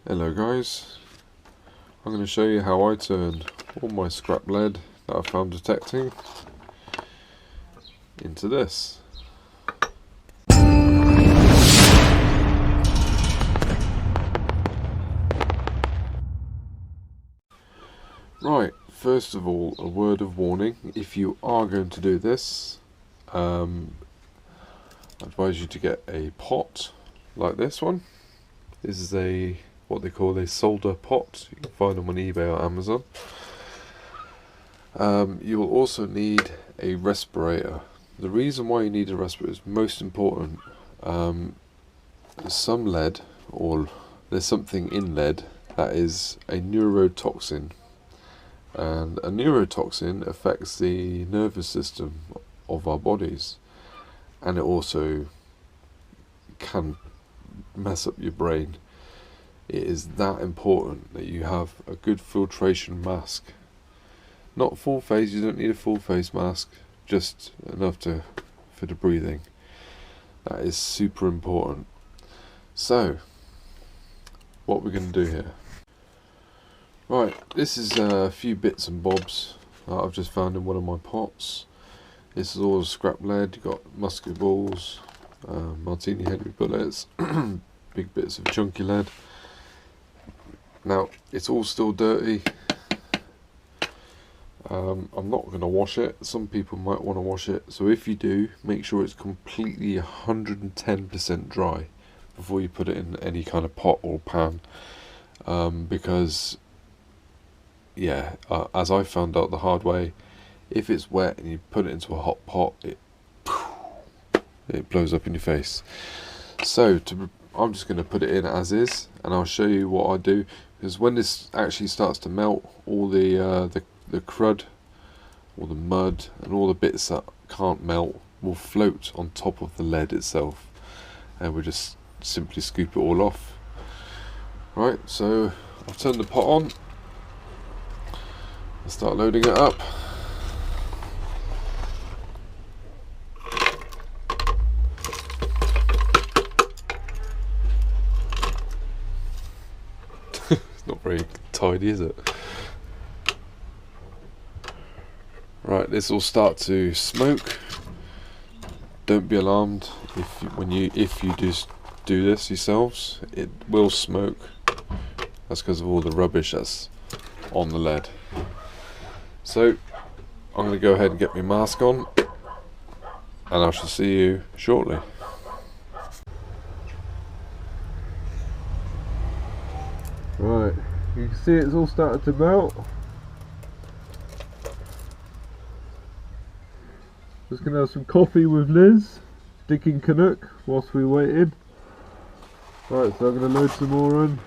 Hello guys, I'm going to show you how I turn all my scrap lead that I found detecting into this. Right, first of all, a word of warning: if you are going to do this, I advise you to get a pot like this one. This is what they call a solder pot. You can find them on eBay or Amazon. You will also need a respirator. The reason why you need a respirator is most important. There's some lead, or there's something in lead that is a neurotoxin, and a neurotoxin affects the nervous system of our bodies, and it also can mess up your brain. It is that important that you have a good filtration mask. Not full face, you don't need a full face mask, just enough for the breathing. That is super important. So, what we're going to do here. Right, this is a few bits and bobs that I've just found in one of my pots. This is all scrap lead. You've got musket balls, martini Henry bullets, big bits of chunky lead. Now, it's all still dirty. I'm not going to wash it. Some people might want to wash it, so if you do, make sure it's completely 110% dry before you put it in any kind of pot or pan, because as I found out the hard way, if it's wet and you put it into a hot pot, it blows up in your face. So I'm just going to put it in as is, and I'll show you what I do, because when this actually starts to melt, all the crud, all the mud and all the bits that can't melt will float on top of the lead itself, and we'll just simply scoop it all off. Right, so I've turned the pot on. I'll start loading it up. It's not very tidy, is it? Right, this will start to smoke. Don't be alarmed if you just do this yourselves. It will smoke. That's because of all the rubbish that's on the lead. So I'm going to go ahead and get my mask on, and I shall see you shortly. Right, you can see it's all started to melt. Just gonna have some coffee with Liz, digging Canuck whilst we waited. Right, so I'm gonna load some more in.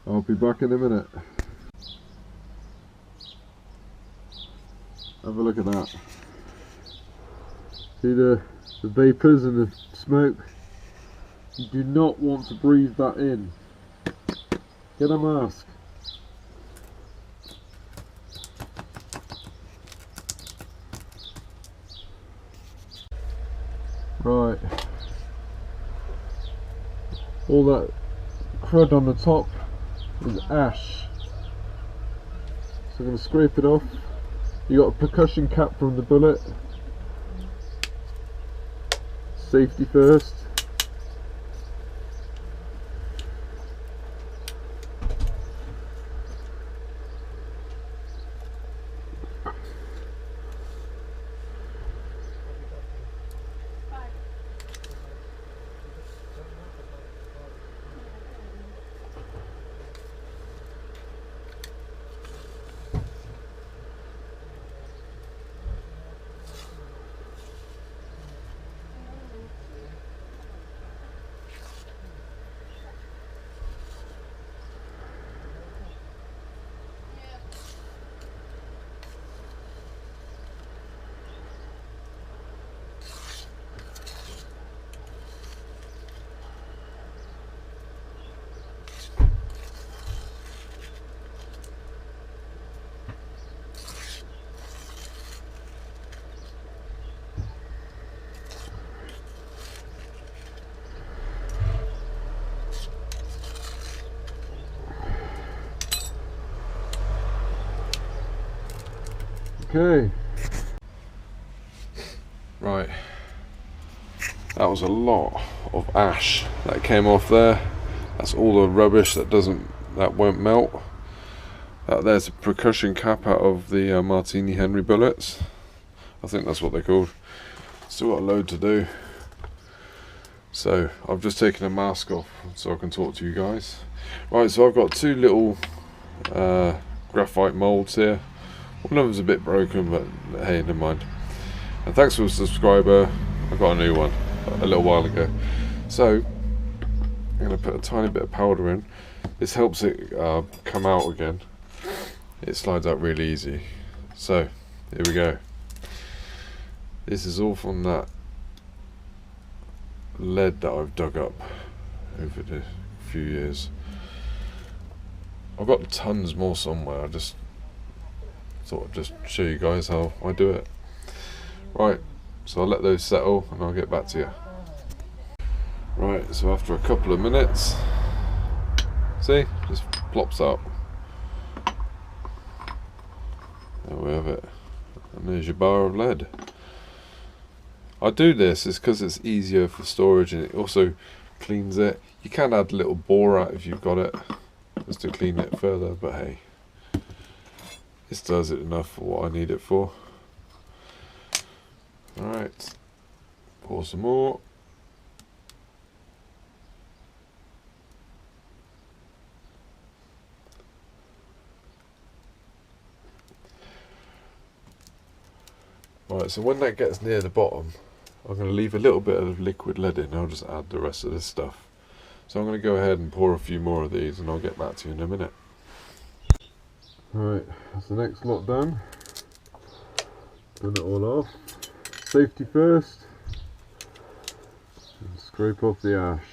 I'll be back in a minute. Have a look at that. See the vapours and the smoke? You do not want to breathe that in. Get a mask. Right. All that crud on the top is ash. So I'm going to scrape it off. You got a percussion cap from the bullet. Safety first. Okay. Right. That was a lot of ash that came off there. That's all the rubbish that won't melt. There's a percussion cap out of the Martini Henry bullets. I think that's what they're called. Still got a load to do. So I've just taken a mask off so I can talk to you guys. Right, so I've got two little graphite moulds here. One of them's a bit broken, but hey, never mind. And thanks for a subscriber. I got a new one a little while ago. So I'm going to put a tiny bit of powder in. This helps it come out again. It slides out really easy. So here we go. This is all from that lead that I've dug up over the few years. I've got tons more somewhere. I just thought I'd just show you guys how I do it. Right, so I'll let those settle and I'll get back to you. Right, so after a couple of minutes, see, just plops out. There we have it. And there's your bar of lead. I do this is because it's easier for storage and it also cleans it. You can add a little borat if you've got it, just to clean it further, but hey, this does it enough for what I need it for. Alright, pour some more. Right, so when that gets near the bottom, I'm going to leave a little bit of liquid lead in. I'll just add the rest of this stuff. So I'm going to go ahead and pour a few more of these and I'll get back to you in a minute. Right, that's the next lot done. Done it all off. Safety first. And scrape off the ash.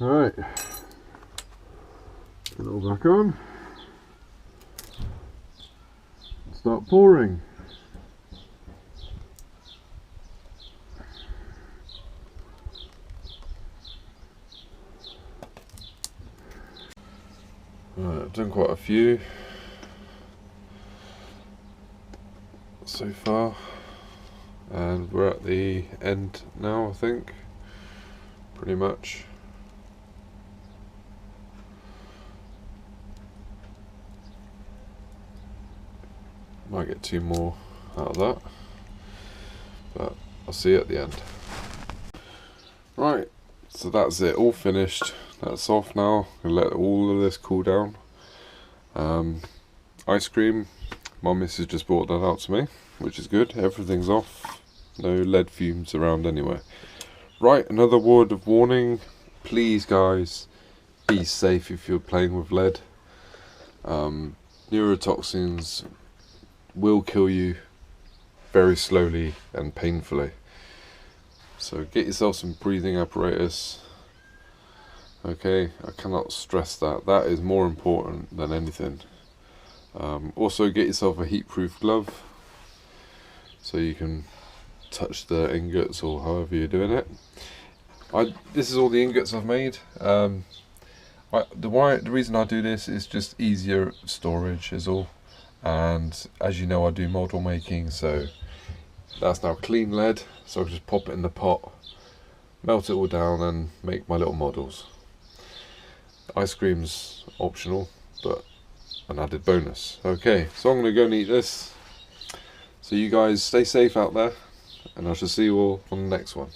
Alright, put it all back on, start pouring. Right, I've done quite a few so far and we're at the end now, I think, pretty much. Might get two more out of that, but I'll see you at the end. Right, so that's it, all finished. That's off now. I'll let all of this cool down. Ice cream, my missus just brought that out to me, which is good. Everything's off, no lead fumes around anywhere. Right, another word of warning, please guys, be safe if you're playing with lead. Neurotoxins will kill you very slowly and painfully, so get yourself some breathing apparatus. Okay, I cannot stress that. That is more important than anything. Also get yourself a heat-proof glove so you can touch the ingots or however you're doing it. This is all the ingots I've made. The reason I do this is just easier storage is all. And as you know, I do model making, so that's now clean lead, so I'll just pop it in the pot, melt it all down and make my little models. Ice cream's optional, but an added bonus. Okay, so I'm going to go and eat this. So you guys stay safe out there, and I shall see you all on the next one.